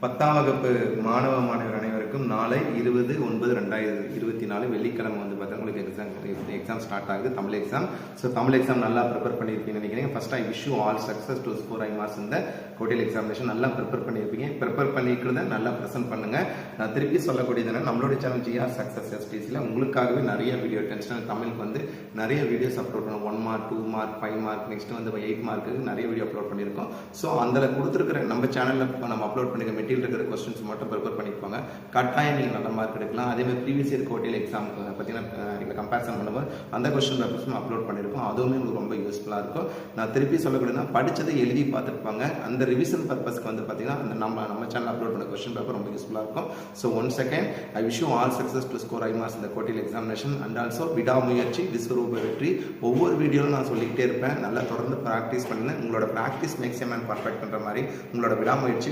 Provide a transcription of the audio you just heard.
10ஆம் வகுப்பு மாணவ மாணவியர் அனைவருக்கும் நாளை 20/9/2024 வெள்ளிக்கிழமை வந்து பார்த்தா உங்களுக்கு எக்ஸாம் ஸ்டார்ட் ஆகுது, Tamil exam. So Tamil exam நல்லா ப்ரிப்பேர் பண்ணியிருப்பீங்கன்னு நினைக்கிறேன். First I wish you all success to score high marks இந்த கோட்டியல் எக்ஸாமினேஷன். நல்லா ப்ரிப்பேர் பண்ணியிருப்பீங்க. ப்ரிப்பேர் பண்ணிக்கிறத நல்லா ப்ரெசென்ட் பண்ணுங்க. நான் திருப்பி சொல்லக்கூடியது என்ன, நம்மளுடைய சேனல் ஜிஆர் சக்ஸஸ் எஸ்டிசியில் உங்களுக்காகவே நிறைய வீடியோ டென்ஷனல் தமிழுக்கு வந்து நிறைய வீடியோஸ் அப்லோட் பண்ணுவோம். 1 மார்க் 2 மார்க் 5 மார்க் நெக்ஸ்ட் வந்து 8 மார்க்கு நிறைய வீடியோ அப்லோட் பண்ணியிருக்கோம். ஸோ அதில் கொடுத்துருக்கிற நம்ம சேனலில் நம்ம அப்லோட் பண்ணிருக்க மெட்டீரியல் இருக்கிற கொஸ்டின்ஸ் மட்டும் ப்ரிப்பேர் பண்ணிப்பாங்க. கட்டாயம் நீங்கள் நல்ல மார்க் எடுக்கலாம். அதே மாதிரி ப்ரீவியஸ் இயர் கோட்டியல் எக்ஸாம் பார்த்தீங்கன்னா இதில் கம்பேரிசன் பண்ணும்போது அந்த கொஸ்டின் பேப்பர்ஸும் அப்லோட் பண்ணியிருக்கோம். அதுவுமே உங்களுக்கு ரொம்ப யூஸ்ஃபுல்லாக இருக்கும். நான் திருப்பி சொல்லக்கூடியதுனா படித்ததை எழுதி பார்த்துருப்பாங்க. அந்த ரிவிஷன் பர்பஸ்க்கு வந்து பார்த்தீங்கன்னா அந்த நம்ம சேனல் அப்லோட் பண்ண கொஸ்டின் பேப்பர் ரொம்ப யூஸ்ஃபுல்லாக இருக்கும். So once again I wish you all success to score high marks இந்த கோட்டியல் எக்ஸாமினேஷன் அண்ட் ஆல்சோ விடாமுயற்சி விஸ்வரூப வெற்றி. ஒவ்வொரு வீடியோவும் நான் சொல்லிக்கிட்டே இருப்பேன். நல்லா தொடர்ந்து ப்ராக்டிஸ் பண்ணுங்க. உங்களோட ப்ராக்டிஸ் மேக்ஸ் எ மேன் பர்ஃபெக்ட்ன்ற மாதிரி உங்களோட விடாமுயற்சி